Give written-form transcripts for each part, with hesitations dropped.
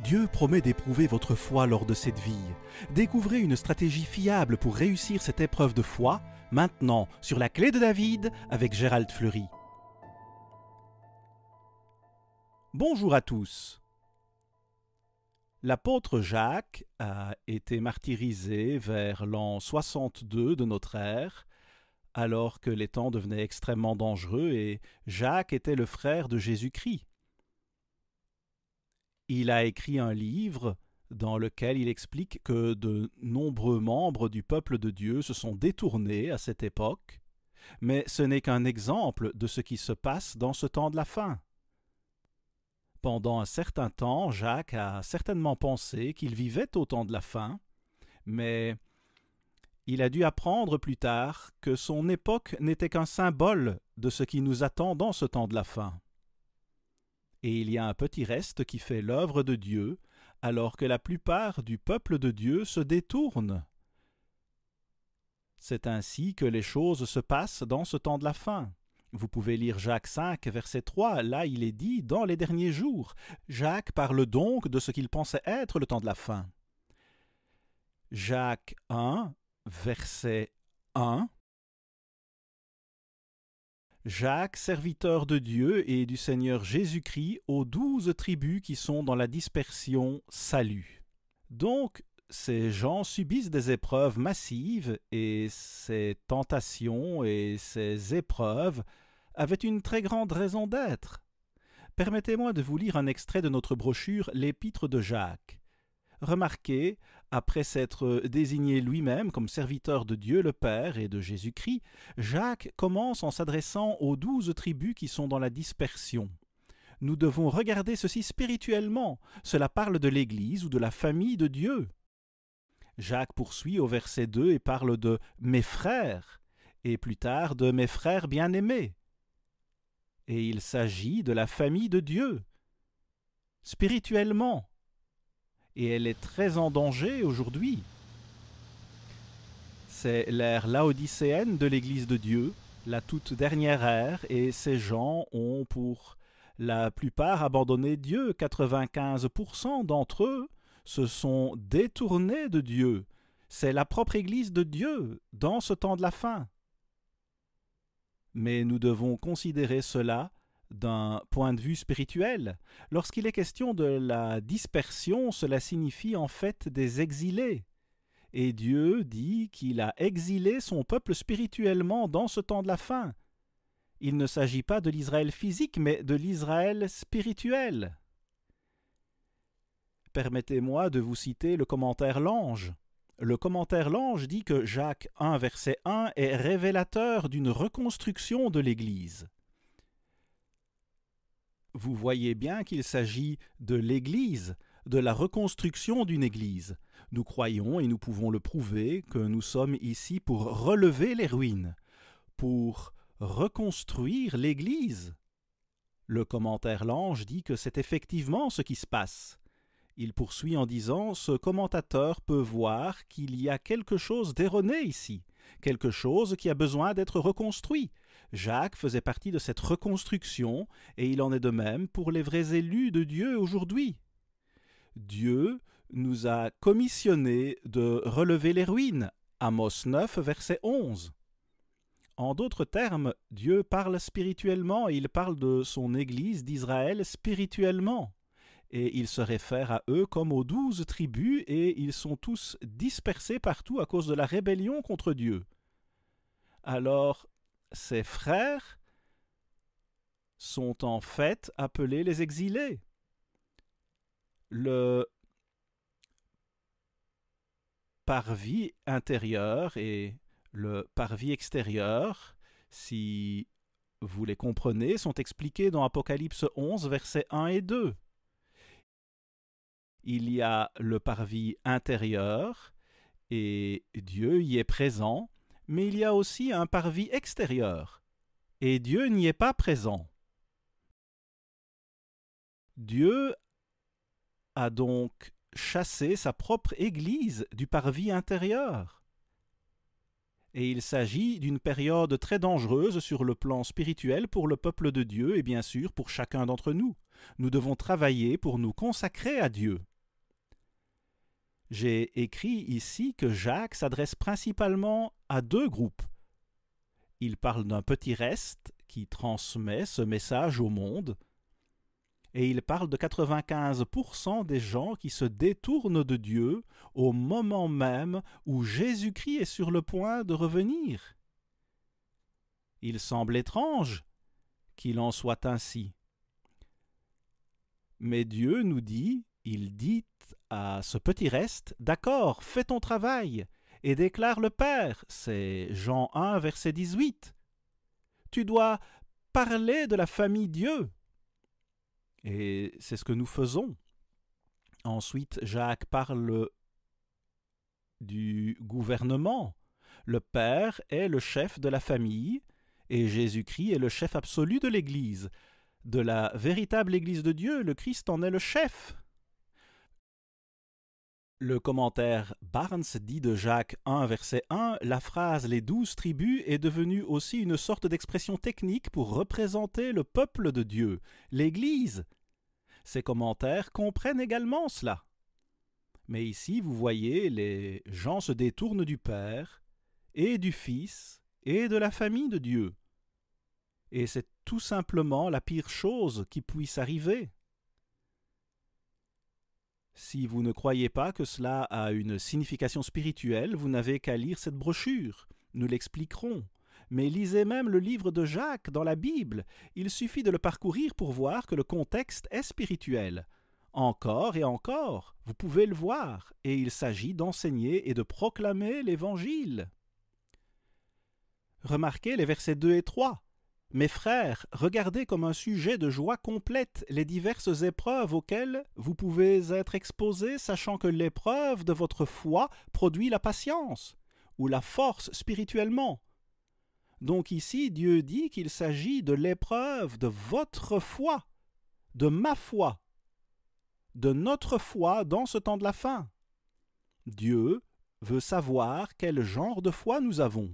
Dieu promet d'éprouver votre foi lors de cette vie. Découvrez une stratégie fiable pour réussir cette épreuve de foi, maintenant sur la Clé de David avec Gérald Fleury. Bonjour à tous. L'apôtre Jacques a été martyrisé vers l'an 62 de notre ère, alors que les temps devenaient extrêmement dangereux et Jacques était le frère de Jésus-Christ. Il a écrit un livre dans lequel il explique que de nombreux membres du peuple de Dieu se sont détournés à cette époque, mais ce n'est qu'un exemple de ce qui se passe dans ce temps de la fin. Pendant un certain temps, Jacques a certainement pensé qu'il vivait au temps de la fin, mais il a dû apprendre plus tard que son époque n'était qu'un symbole de ce qui nous attend dans ce temps de la fin. Et il y a un petit reste qui fait l'œuvre de Dieu, alors que la plupart du peuple de Dieu se détourne. C'est ainsi que les choses se passent dans ce temps de la fin. Vous pouvez lire Jacques 5, verset 3, là il est dit « dans les derniers jours ». Jacques parle donc de ce qu'il pensait être le temps de la fin. Jacques 1, verset 1. Jacques, serviteur de Dieu et du Seigneur Jésus-Christ, aux 12 tribus qui sont dans la dispersion, salut. Donc, ces gens subissent des épreuves massives et ces tentations et ces épreuves avaient une très grande raison d'être. Permettez-moi de vous lire un extrait de notre brochure « L'Épître de Jacques ». Remarquez, après s'être désigné lui-même comme serviteur de Dieu le Père et de Jésus-Christ, Jacques commence en s'adressant aux 12 tribus qui sont dans la dispersion. Nous devons regarder ceci spirituellement. Cela parle de l'Église ou de la famille de Dieu. Jacques poursuit au verset 2 et parle de « mes frères » et plus tard de « mes frères bien-aimés ». Et il s'agit de la famille de Dieu. Spirituellement, et elle est très en danger aujourd'hui. C'est l'ère laodicéenne de l'Église de Dieu, la toute dernière ère, et ces gens ont pour la plupart abandonné Dieu. 95% d'entre eux se sont détournés de Dieu. C'est la propre Église de Dieu dans ce temps de la fin. Mais nous devons considérer cela d'un point de vue spirituel. Lorsqu'il est question de la dispersion, cela signifie en fait des exilés. Et Dieu dit qu'il a exilé son peuple spirituellement dans ce temps de la fin. Il ne s'agit pas de l'Israël physique, mais de l'Israël spirituel. Permettez-moi de vous citer le commentaire Lange. Le commentaire Lange dit que Jacques 1, verset 1 est révélateur d'une reconstruction de l'Église. Vous voyez bien qu'il s'agit de l'Église, de la reconstruction d'une Église. Nous croyons, et nous pouvons le prouver, que nous sommes ici pour relever les ruines, pour reconstruire l'Église. Le commentaire Lange dit que c'est effectivement ce qui se passe. Il poursuit en disant « Ce commentateur peut voir qu'il y a quelque chose d'erroné ici, quelque chose qui a besoin d'être reconstruit. Jacques faisait partie de cette reconstruction, et il en est de même pour les vrais élus de Dieu aujourd'hui. Dieu nous a commissionné de relever les ruines. Amos 9, verset 11. En d'autres termes, Dieu parle spirituellement et il parle de son Église d'Israël spirituellement. Et il se réfère à eux comme aux 12 tribus, et ils sont tous dispersés partout à cause de la rébellion contre Dieu. Alors, ces frères sont en fait appelés les exilés. Le parvis intérieur et le parvis extérieur, si vous les comprenez, sont expliqués dans Apocalypse 11, versets 1 et 2. Il y a le parvis intérieur, et Dieu y est présent, mais il y a aussi un parvis extérieur, et Dieu n'y est pas présent. Dieu a donc chassé sa propre Église du parvis intérieur. Et il s'agit d'une période très dangereuse sur le plan spirituel pour le peuple de Dieu et bien sûr pour chacun d'entre nous. Nous devons travailler pour nous consacrer à Dieu. J'ai écrit ici que Jacques s'adresse principalement à deux groupes. Il parle d'un petit reste qui transmet ce message au monde, et il parle de 95% des gens qui se détournent de Dieu au moment même où Jésus-Christ est sur le point de revenir. Il semble étrange qu'il en soit ainsi. Mais Dieu nous dit, il dit à ce petit reste, « D'accord, fais ton travail et déclare le Père. » C'est Jean 1, verset 18. Tu dois parler de la famille Dieu. Et c'est ce que nous faisons. Ensuite, Jacques parle du gouvernement. Le Père est le chef de la famille et Jésus-Christ est le chef absolu de l'Église. De la véritable Église de Dieu, le Christ en est le chef. Le commentaire Barnes dit de Jacques 1, verset 1, la phrase « les 12 tribus » est devenue aussi une sorte d'expression technique pour représenter le peuple de Dieu, l'Église. Ces commentaires comprennent également cela. Mais ici, vous voyez, les gens se détournent du Père et du Fils et de la famille de Dieu. Et c'est tout simplement la pire chose qui puisse arriver. Si vous ne croyez pas que cela a une signification spirituelle, vous n'avez qu'à lire cette brochure. Nous l'expliquerons. Mais lisez même le livre de Jacques dans la Bible. Il suffit de le parcourir pour voir que le contexte est spirituel. Encore et encore, vous pouvez le voir, et il s'agit d'enseigner et de proclamer l'Évangile. Remarquez les versets 2 et 3. Mes frères, regardez comme un sujet de joie complète les diverses épreuves auxquelles vous pouvez être exposés, sachant que l'épreuve de votre foi produit la patience, ou la force spirituellement. Donc ici, Dieu dit qu'il s'agit de l'épreuve de votre foi, de ma foi, de notre foi dans ce temps de la fin. Dieu veut savoir quel genre de foi nous avons,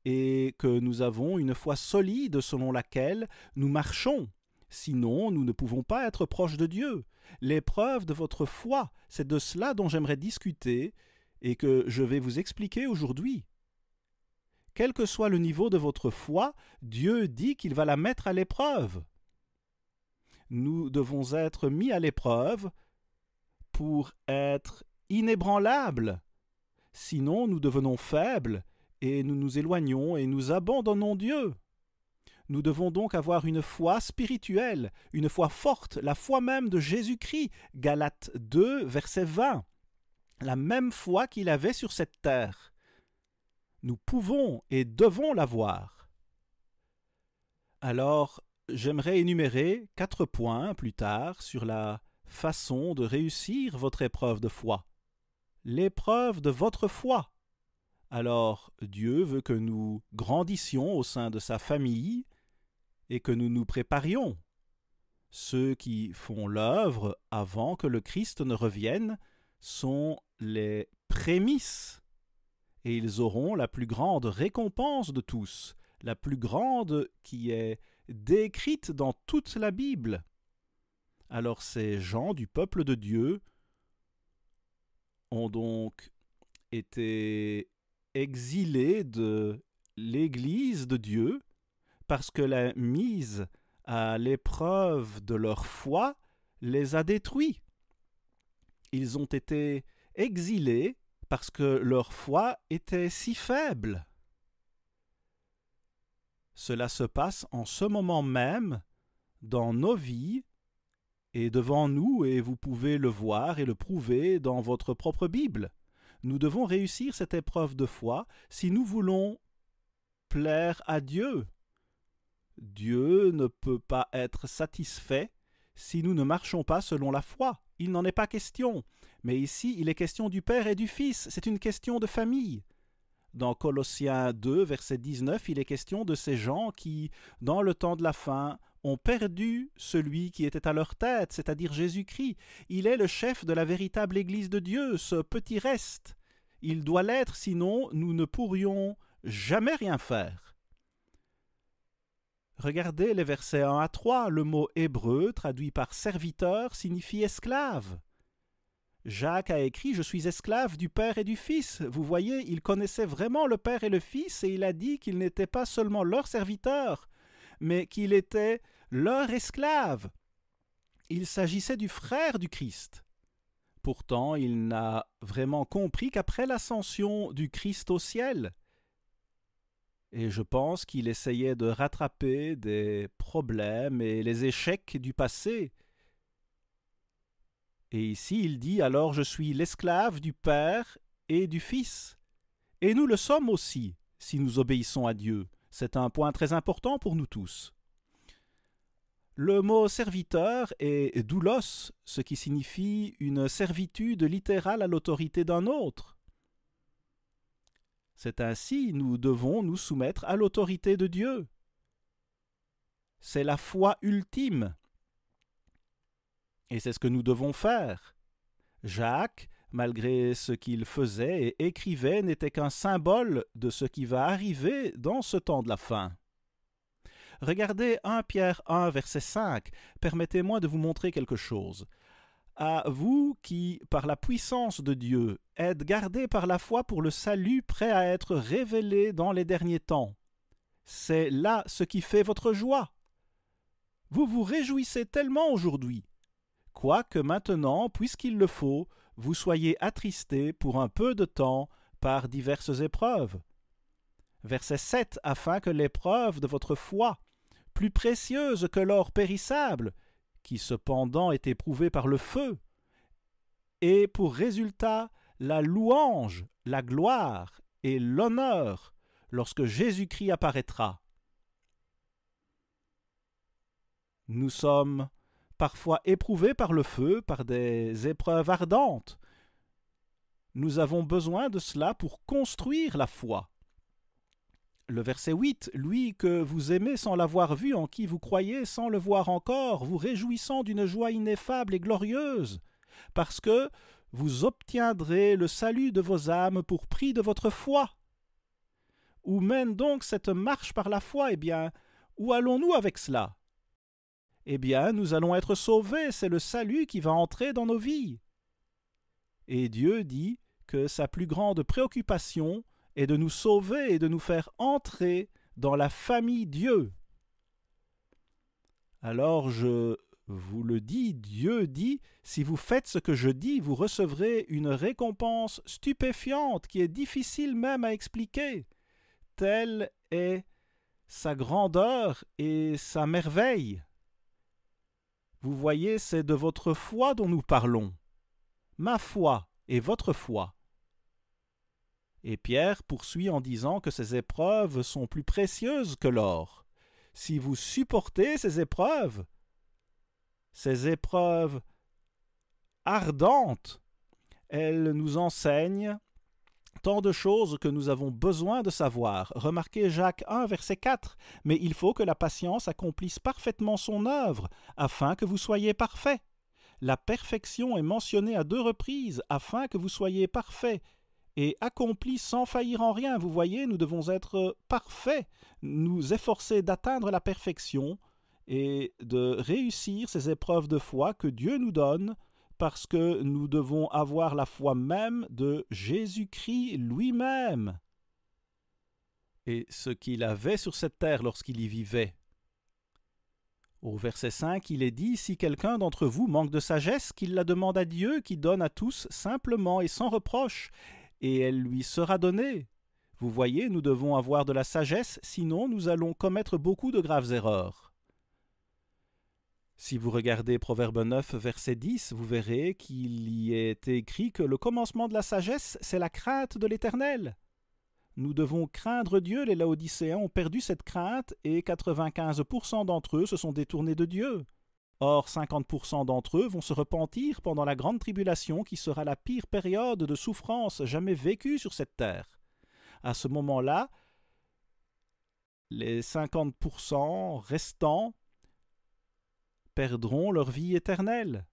et que nous avons une foi solide selon laquelle nous marchons. Sinon, nous ne pouvons pas être proches de Dieu. L'épreuve de votre foi, c'est de cela dont j'aimerais discuter et que je vais vous expliquer aujourd'hui. Quel que soit le niveau de votre foi, Dieu dit qu'il va la mettre à l'épreuve. Nous devons être mis à l'épreuve pour être inébranlables. Sinon, nous devenons faibles et nous nous éloignons et nous abandonnons Dieu. Nous devons donc avoir une foi spirituelle, une foi forte, la foi même de Jésus-Christ, Galates 2, verset 20, la même foi qu'il avait sur cette terre. Nous pouvons et devons l'avoir. Alors, j'aimerais énumérer 4 points plus tard sur la façon de réussir votre épreuve de foi. L'épreuve de votre foi. Alors, Dieu veut que nous grandissions au sein de sa famille et que nous nous préparions. Ceux qui font l'œuvre avant que le Christ ne revienne sont les prémices, et ils auront la plus grande récompense de tous, la plus grande qui est décrite dans toute la Bible. Alors ces gens du peuple de Dieu ont donc été exilés de l'Église de Dieu parce que la mise à l'épreuve de leur foi les a détruits. Ils ont été exilés parce que leur foi était si faible. Cela se passe en ce moment même dans nos vies et devant nous, et vous pouvez le voir et le prouver dans votre propre Bible. Nous devons réussir cette épreuve de foi si nous voulons plaire à Dieu. Dieu ne peut pas être satisfait si nous ne marchons pas selon la foi. Il n'en est pas question. Mais ici, il est question du Père et du Fils. C'est une question de famille. Dans Colossiens 2, verset 19, il est question de ces gens qui, dans le temps de la fin, ont perdu celui qui était à leur tête, c'est-à-dire Jésus-Christ. Il est le chef de la véritable Église de Dieu, ce petit reste. Il doit l'être, sinon nous ne pourrions jamais rien faire. Regardez les versets 1 à 3. Le mot hébreu, traduit par serviteur, signifie esclave. Jacques a écrit « Je suis esclave du Père et du Fils ». Vous voyez, il connaissait vraiment le Père et le Fils et il a dit qu'il n'était pas seulement leur serviteur, mais qu'il était leur esclave. Il s'agissait du frère du Christ. Pourtant, il n'a vraiment compris qu'après l'ascension du Christ au ciel, et je pense qu'il essayait de rattraper des problèmes et les échecs du passé. Et ici, il dit « Alors je suis l'esclave du Père et du Fils ». Et nous le sommes aussi, si nous obéissons à Dieu. C'est un point très important pour nous tous. Le mot serviteur est doulos, ce qui signifie une servitude littérale à l'autorité d'un autre. C'est ainsi nous devons nous soumettre à l'autorité de Dieu. C'est la foi ultime. Et c'est ce que nous devons faire. Jacques, malgré ce qu'il faisait et écrivait, n'était qu'un symbole de ce qui va arriver dans ce temps de la fin. Regardez 1 Pierre 1, verset 5. Permettez-moi de vous montrer quelque chose. À vous qui, par la puissance de Dieu, êtes gardés par la foi pour le salut prêt à être révélé dans les derniers temps. C'est là ce qui fait votre joie. Vous vous réjouissez tellement aujourd'hui, quoique maintenant, puisqu'il le faut, vous soyez attristés pour un peu de temps par diverses épreuves. Verset 7. Afin que l'épreuve de votre foi, plus précieuse que l'or périssable, qui cependant est éprouvé par le feu, ait pour résultat la louange, la gloire et l'honneur lorsque Jésus-Christ apparaîtra. Nous sommes parfois éprouvés par le feu, par des épreuves ardentes. Nous avons besoin de cela pour construire la foi. Le verset 8, « Lui que vous aimez sans l'avoir vu, en qui vous croyez sans le voir encore, vous réjouissant d'une joie ineffable et glorieuse, parce que vous obtiendrez le salut de vos âmes pour prix de votre foi. » Où mène donc cette marche par la foi? Eh bien, où allons-nous avec cela? Eh bien, nous allons être sauvés, c'est le salut qui va entrer dans nos vies. Et Dieu dit que sa plus grande préoccupation est de nous sauver et de nous faire entrer dans la famille Dieu. Alors je vous le dis, Dieu dit, si vous faites ce que je dis, vous recevrez une récompense stupéfiante qui est difficile même à expliquer. Telle est sa grandeur et sa merveille. Vous voyez, c'est de votre foi dont nous parlons. Ma foi et votre foi. Et Pierre poursuit en disant que ces épreuves sont plus précieuses que l'or. Si vous supportez ces épreuves ardentes, elles nous enseignent tant de choses que nous avons besoin de savoir. Remarquez Jacques 1, verset 4. « Mais il faut que la patience accomplisse parfaitement son œuvre, afin que vous soyez parfaits. La perfection est mentionnée à 2 reprises, afin que vous soyez parfaits, et accomplis sans faillir en rien. » Vous voyez, nous devons être parfaits, nous efforcer d'atteindre la perfection et de réussir ces épreuves de foi que Dieu nous donne, parce que nous devons avoir la foi même de Jésus-Christ lui-même et ce qu'il avait sur cette terre lorsqu'il y vivait. Au verset 5, il est dit « Si quelqu'un d'entre vous manque de sagesse, qu'il la demande à Dieu, qui donne à tous simplement et sans reproche, et elle lui sera donnée. » Vous voyez, nous devons avoir de la sagesse, sinon nous allons commettre beaucoup de graves erreurs. Si vous regardez Proverbe 9, verset 10, vous verrez qu'il y est écrit que le commencement de la sagesse, c'est la crainte de l'Éternel. Nous devons craindre Dieu. Les Laodicéens ont perdu cette crainte et 95% d'entre eux se sont détournés de Dieu. Or, 50% d'entre eux vont se repentir pendant la grande tribulation qui sera la pire période de souffrance jamais vécue sur cette terre. À ce moment-là, les 50% restants perdront leur vie éternelle.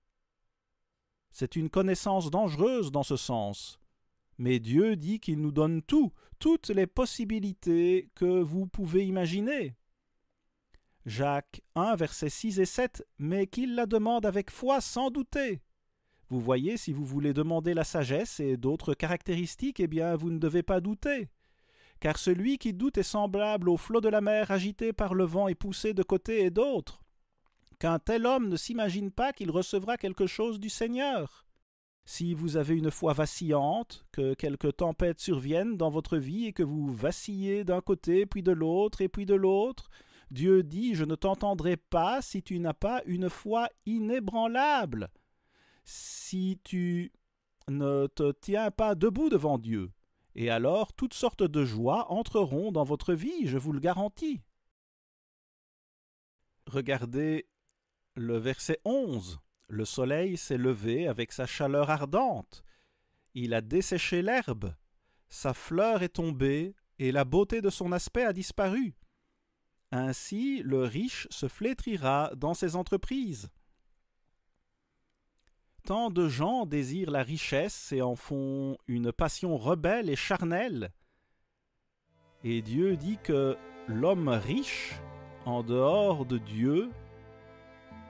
C'est une connaissance dangereuse dans ce sens. Mais Dieu dit qu'il nous donne toutes les possibilités que vous pouvez imaginer. Jacques 1, versets 6 et 7, « Mais qu'il la demande avec foi sans douter. » Vous voyez, si vous voulez demander la sagesse et d'autres caractéristiques, eh bien, vous ne devez pas douter. Car celui qui doute est semblable au flot de la mer agité par le vent et poussé de côté et d'autre. Qu'un tel homme ne s'imagine pas qu'il recevra quelque chose du Seigneur. Si vous avez une foi vacillante, que quelques tempêtes surviennent dans votre vie et que vous vacillez d'un côté puis de l'autre et puis de l'autre, Dieu dit « Je ne t'entendrai pas si tu n'as pas une foi inébranlable, si tu ne te tiens pas debout devant Dieu. Et alors toutes sortes de joies entreront dans votre vie, je vous le garantis. » Regardez le verset 11. Le soleil s'est levé avec sa chaleur ardente. Il a desséché l'herbe. Sa fleur est tombée et la beauté de son aspect a disparu. Ainsi, le riche se flétrira dans ses entreprises. Tant de gens désirent la richesse et en font une passion rebelle et charnelle. Et Dieu dit que l'homme riche, en dehors de Dieu,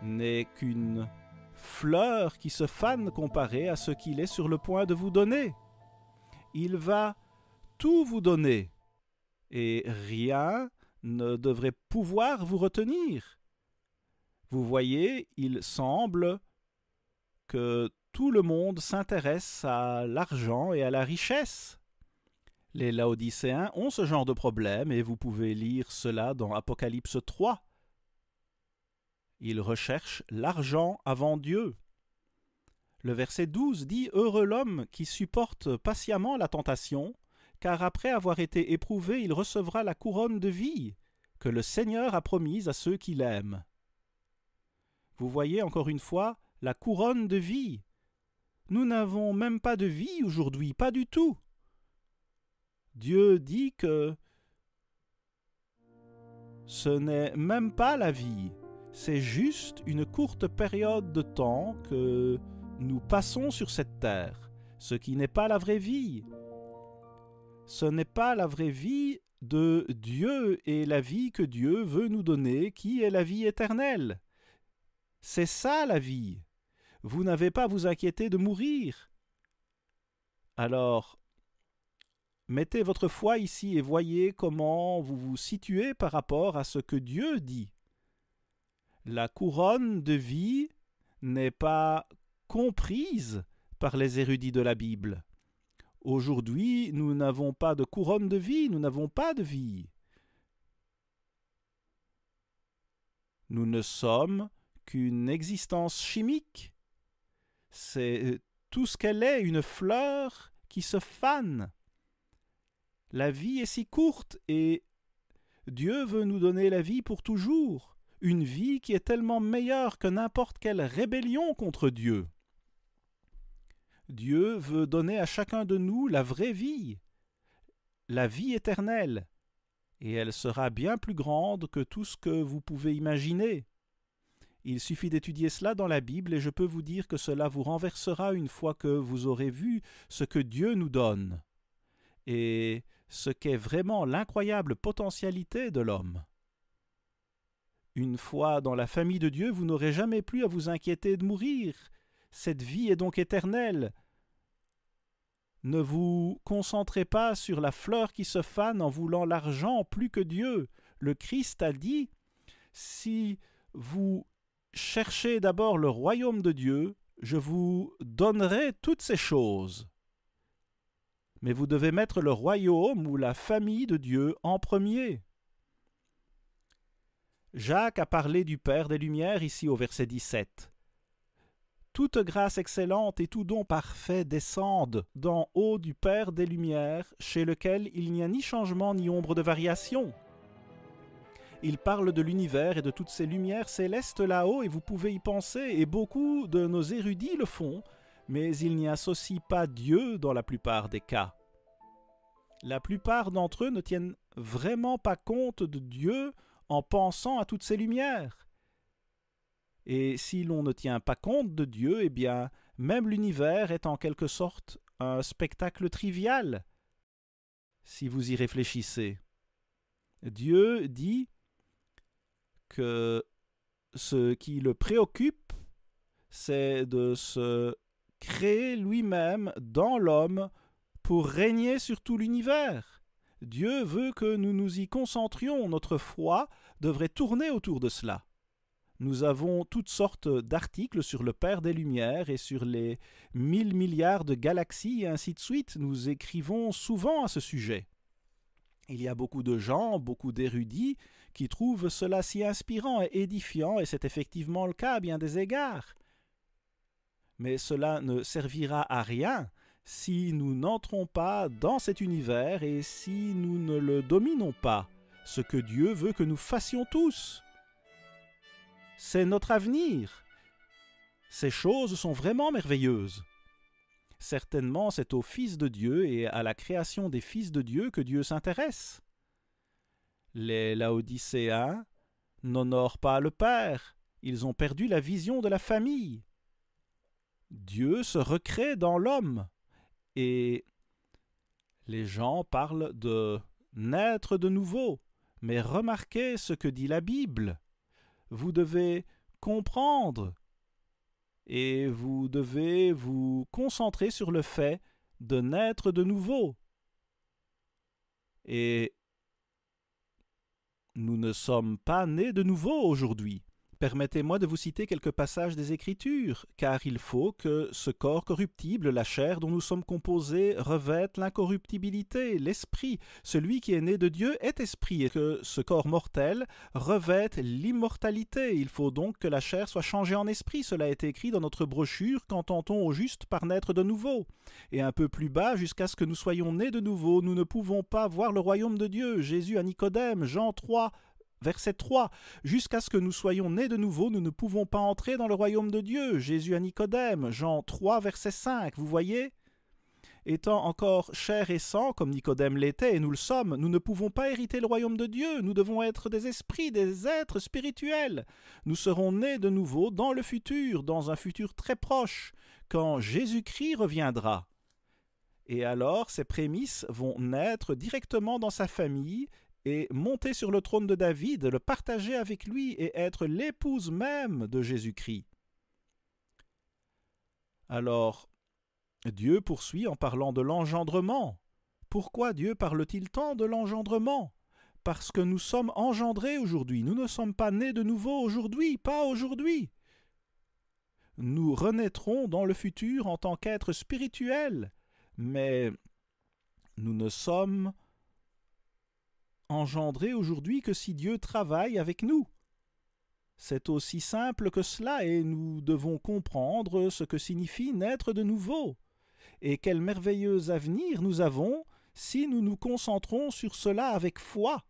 n'est qu'une fleur qui se fane comparée à ce qu'il est sur le point de vous donner. Il va tout vous donner, et rien ne devrait pouvoir vous retenir. Vous voyez, il semble que tout le monde s'intéresse à l'argent et à la richesse. Les Laodicéens ont ce genre de problème et vous pouvez lire cela dans Apocalypse 3. Ils recherchent l'argent avant Dieu. Le verset 12 dit « Heureux l'homme qui supporte patiemment la tentation, car après avoir été éprouvé, il recevra la couronne de vie que le Seigneur a promise à ceux qui l'aiment. » Vous voyez encore une fois, la couronne de vie. Nous n'avons même pas de vie aujourd'hui, pas du tout. Dieu dit que ce n'est même pas la vie, c'est juste une courte période de temps que nous passons sur cette terre, ce qui n'est pas la vraie vie. Ce n'est pas la vraie vie de Dieu et la vie que Dieu veut nous donner, qui est la vie éternelle. C'est ça la vie. Vous n'avez pas à vous inquiéter de mourir. Alors, mettez votre foi ici et voyez comment vous vous situez par rapport à ce que Dieu dit. La couronne de vie n'est pas comprise par les érudits de la Bible. Aujourd'hui, nous n'avons pas de couronne de vie, nous n'avons pas de vie. Nous ne sommes qu'une existence chimique. C'est tout ce qu'elle est, une fleur qui se fane. La vie est si courte et Dieu veut nous donner la vie pour toujours, une vie qui est tellement meilleure que n'importe quelle rébellion contre Dieu. Dieu veut donner à chacun de nous la vraie vie, la vie éternelle, et elle sera bien plus grande que tout ce que vous pouvez imaginer. Il suffit d'étudier cela dans la Bible et je peux vous dire que cela vous renversera une fois que vous aurez vu ce que Dieu nous donne et ce qu'est vraiment l'incroyable potentialité de l'homme. Une fois dans la famille de Dieu, vous n'aurez jamais plus à vous inquiéter de mourir. Cette vie est donc éternelle. Ne vous concentrez pas sur la fleur qui se fane en voulant l'argent plus que Dieu. Le Christ a dit, si vous cherchez d'abord le royaume de Dieu, je vous donnerai toutes ces choses. Mais vous devez mettre le royaume ou la famille de Dieu en premier. Jacques a parlé du Père des Lumières ici au verset 17. Toute grâce excellente et tout don parfait descendent d'en haut du Père des Lumières, chez lequel il n'y a ni changement ni ombre de variation. Il parle de l'univers et de toutes ces lumières célestes là-haut, et vous pouvez y penser, et beaucoup de nos érudits le font, mais ils n'y associent pas Dieu dans la plupart des cas. La plupart d'entre eux ne tiennent vraiment pas compte de Dieu en pensant à toutes ces lumières. Et si l'on ne tient pas compte de Dieu, eh bien, même l'univers est en quelque sorte un spectacle trivial, si vous y réfléchissez. Dieu dit que ce qui le préoccupe, c'est de se créé lui-même dans l'homme pour régner sur tout l'univers. Dieu veut que nous nous y concentrions, notre foi devrait tourner autour de cela. Nous avons toutes sortes d'articles sur le Père des Lumières et sur les 1000 milliards de galaxies et ainsi de suite. Nous écrivons souvent à ce sujet. Il y a beaucoup de gens, beaucoup d'érudits qui trouvent cela si inspirant et édifiant, et c'est effectivement le cas à bien des égards. Mais cela ne servira à rien si nous n'entrons pas dans cet univers et si nous ne le dominons pas, ce que Dieu veut que nous fassions tous. C'est notre avenir. Ces choses sont vraiment merveilleuses. Certainement, c'est au Fils de Dieu et à la création des fils de Dieu que Dieu s'intéresse. Les Laodicéens n'honorent pas le Père. Ils ont perdu la vision de la famille. Dieu se recrée dans l'homme. Et les gens parlent de naître de nouveau. Mais remarquez ce que dit la Bible. Vous devez comprendre et vous devez vous concentrer sur le fait de naître de nouveau. Et nous ne sommes pas nés de nouveau aujourd'hui. Permettez-moi de vous citer quelques passages des Écritures, car il faut que ce corps corruptible, la chair dont nous sommes composés, revête l'incorruptibilité, l'esprit. Celui qui est né de Dieu est esprit, et que ce corps mortel revête l'immortalité. Il faut donc que la chair soit changée en esprit. Cela a été écrit dans notre brochure « Qu'entend-on au juste par naître de nouveau ?» Et un peu plus bas, jusqu'à ce que nous soyons nés de nouveau, nous ne pouvons pas voir le royaume de Dieu. Jésus à Nicodème, Jean 3, Verset 3. Jusqu'à ce que nous soyons nés de nouveau, nous ne pouvons pas entrer dans le royaume de Dieu. Jésus à Nicodème, Jean 3, verset 5. Vous voyez ? Étant encore chair et sang, comme Nicodème l'était, et nous le sommes, nous ne pouvons pas hériter le royaume de Dieu. Nous devons être des esprits, des êtres spirituels. Nous serons nés de nouveau dans le futur, dans un futur très proche, quand Jésus-Christ reviendra. Et alors, ces prémices vont naître directement dans sa famille, et monter sur le trône de David, le partager avec lui et être l'épouse même de Jésus-Christ. Alors, Dieu poursuit en parlant de l'engendrement. Pourquoi Dieu parle-t-il tant de l'engendrement ? Parce que nous sommes engendrés aujourd'hui. Nous ne sommes pas nés de nouveau aujourd'hui, pas aujourd'hui. Nous renaîtrons dans le futur en tant qu'êtres spirituels, mais nous ne sommes engendrés aujourd'hui que si Dieu travaille avec nous. C'est aussi simple que cela et nous devons comprendre ce que signifie naître de nouveau. Et quel merveilleux avenir nous avons si nous nous concentrons sur cela avec foi.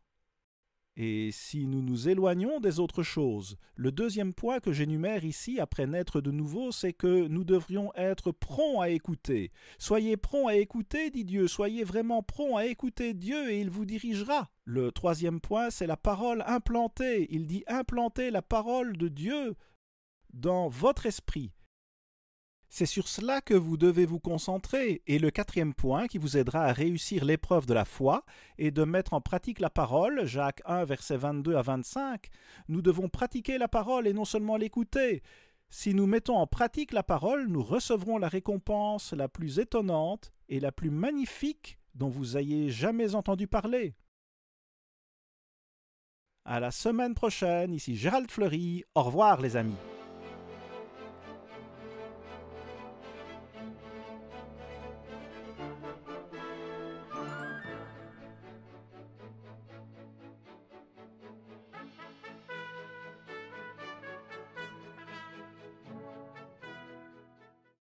Et si nous nous éloignons des autres choses. Le deuxième point que j'énumère ici après naître de nouveau, c'est que nous devrions être prompts à écouter. Soyez prompts à écouter, dit Dieu, soyez vraiment prompts à écouter Dieu et il vous dirigera. Le troisième point, c'est la parole implantée. Il dit implanter la parole de Dieu dans votre esprit. C'est sur cela que vous devez vous concentrer. Et le quatrième point qui vous aidera à réussir l'épreuve de la foi est de mettre en pratique la parole, Jacques 1, versets 22 à 25. Nous devons pratiquer la parole et non seulement l'écouter. Si nous mettons en pratique la parole, nous recevrons la récompense la plus étonnante et la plus magnifique dont vous ayez jamais entendu parler. À la semaine prochaine, ici Gérald Fleury. Au revoir les amis.